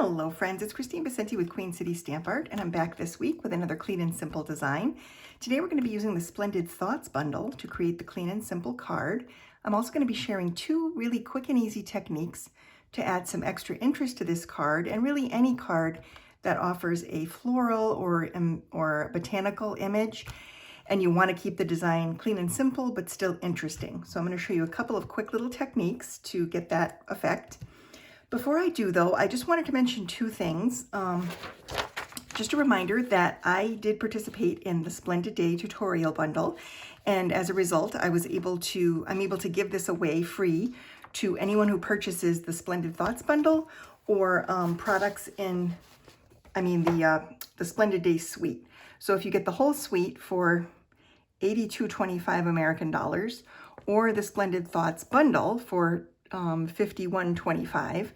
Hello friends, it's Kristine Vicente with Queen City Stamp Art, and I'm back this week with another clean and simple design. Today we're going to be using the Splendid Thoughts Bundle to create the clean and simple card. I'm also going to be sharing two really quick and easy techniques to add some extra interest to this card, and really any card that offers a floral or botanical image, and you want to keep the design clean and simple but still interesting. So I'm going to show you a couple of quick little techniques to get that effect. Before I do though, I just wanted to mention two things. Just a reminder that I did participate in the Splendid Day tutorial bundle, and as a result I'm able to give this away free to anyone who purchases the Splendid Thoughts Bundle or products in the Splendid Day suite. So if you get the whole suite for $82.25 American dollars, or the Splendid Thoughts Bundle for $51.25.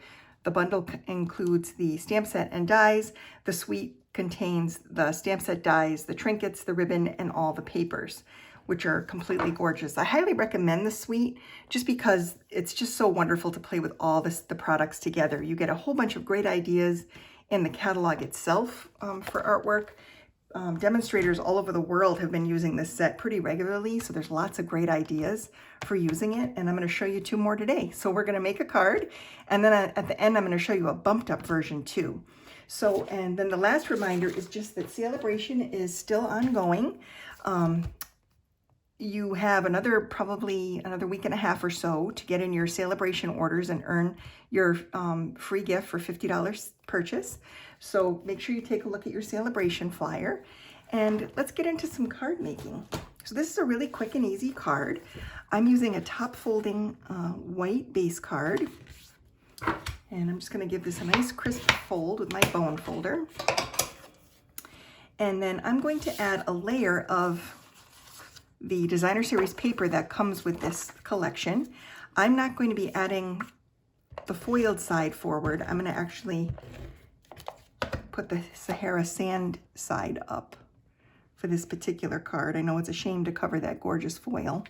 The bundle includes the stamp set and dies. The suite contains the stamp set dies, the trinkets, the ribbon, and all the papers, which are completely gorgeous. I highly recommend the suite just because it's just so wonderful to play with all the products together. You get a whole bunch of great ideas in the catalog itself for artwork. Demonstrators all over the world have been using this set pretty regularly, so there's lots of great ideas for using it, and I'm going to show you two more today. So we're going to make a card, and then at the end I'm going to show you a bumped up version too. So, and then the last reminder is just that Celebration is still ongoing. You have probably another week and a half or so to get in your Celebration orders and earn your free gift for $50 purchase. So make sure you take a look at your Celebration flyer, and let's get into some card making. So this is a really quick and easy card. I'm using a top folding white base card, and I'm just going to give this a nice crisp fold with my bone folder. And then I'm going to add a layer of the Designer Series paper that comes with this collection. I'm not going to be adding the foiled side forward. I'm going to actually put the Sahara Sand side up for this particular card. I know it's a shame to cover that gorgeous foil.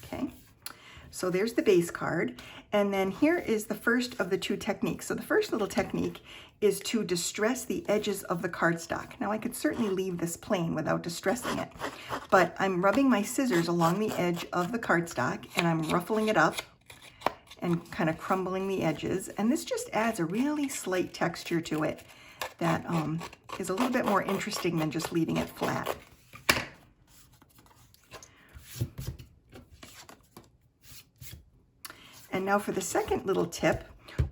Okay, so there's the base card. And then here is the first of the two techniques. So the first little technique is to distress the edges of the cardstock. Now I could certainly leave this plain without distressing it, but I'm rubbing my scissors along the edge of the cardstock and I'm ruffling it up and kind of crumbling the edges. And this just adds a really slight texture to it that is a little bit more interesting than just leaving it flat. And now for the second little tip,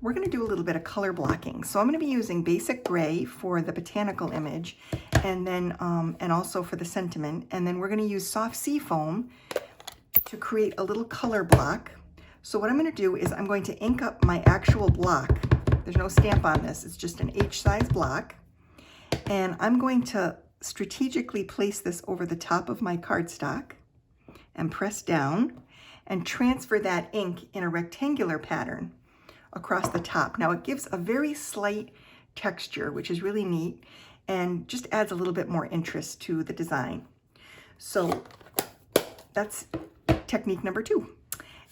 we're going to do a little bit of color blocking. So I'm going to be using basic gray for the botanical image, and then and also for the sentiment. And then we're going to use soft sea foam to create a little color block. So what I'm going to do is I'm going to ink up my actual block. There's no stamp on this. It's just an H-size block. And I'm going to strategically place this over the top of my cardstock and press down and transfer that ink in a rectangular pattern across the top. Now it gives a very slight texture, which is really neat, and just adds a little bit more interest to the design. So that's technique number two.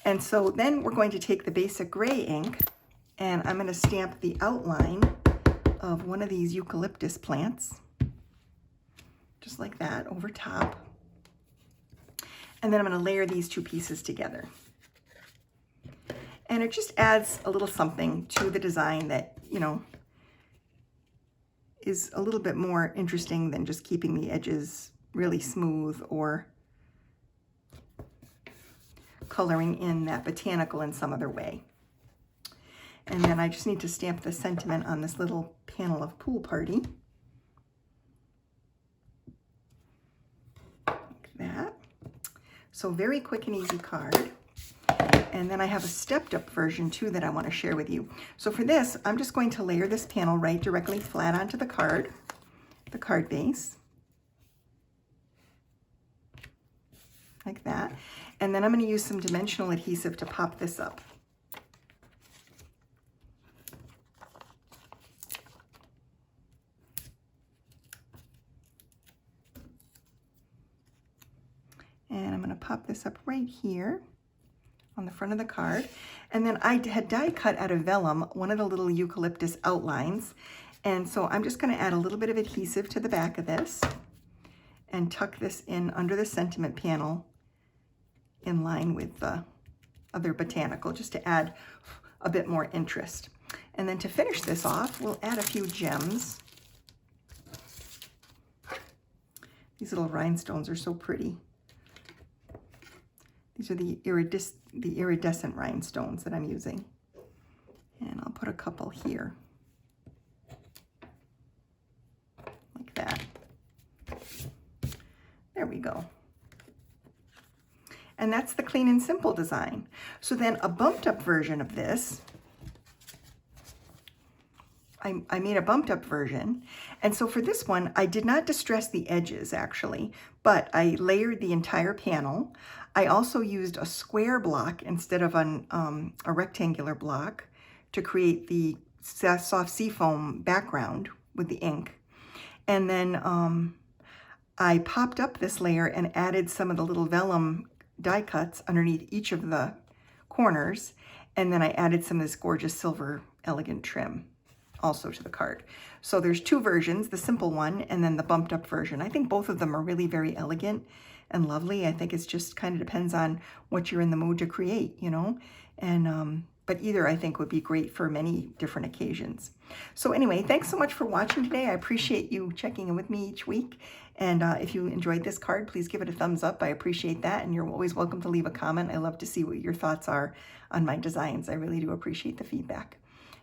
And so then we're going to take the basic gray ink, and I'm going to stamp the outline of one of these eucalyptus plants, just like that, over top. And then I'm going to layer these two pieces together. And it just adds a little something to the design that, you know, is a little bit more interesting than just keeping the edges really smooth or coloring in that botanical in some other way. And then I just need to stamp the sentiment on this little panel of Pool Party. Like that. So very quick and easy card. And then I have a stepped up version too that I want to share with you. So for this, I'm just going to layer this panel right directly flat onto the card base. Like that. And then I'm going to use some dimensional adhesive to pop this up. pop this up right here on the front of the card. And then I had die cut out of vellum one of the little eucalyptus outlines. And so I'm just going to add a little bit of adhesive to the back of this and tuck this in under the sentiment panel in line with the other botanical, just to add a bit more interest. And then to finish this off, we'll add a few gems. These little rhinestones are so pretty. These are the iridescent rhinestones that I'm using. And I'll put a couple here. Like that. There we go. And that's the clean and simple design. So then a bumped up version of this, I made a bumped up version. And so for this one, I did not distress the edges actually, but I layered the entire panel. I also used a square block instead of a rectangular block to create the soft seafoam background with the ink. And then I popped up this layer and added some of the little vellum die cuts underneath each of the corners. And then I added some of this gorgeous silver elegant trim also to the card. So there's two versions, the simple one and then the bumped up version. I think both of them are really very elegant and lovely. I think it's just kind of depends on what you're in the mood to create, you know, and but either I think would be great for many different occasions. So anyway, thanks so much for watching today. I appreciate you checking in with me each week. And if you enjoyed this card, please give it a thumbs up. I appreciate that. And you're always welcome to leave a comment. I love to see what your thoughts are on my designs. I really do appreciate the feedback.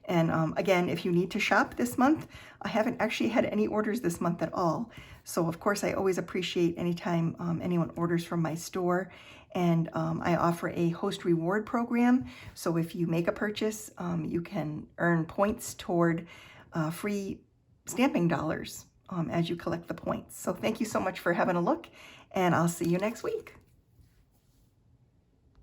And again, if you need to shop this month, I haven't actually had any orders this month at all. So of course, I always appreciate anytime anyone orders from my store. And I offer a host reward program. So if you make a purchase, you can earn points toward free stamping dollars as you collect the points. So thank you so much for having a look, and I'll see you next week.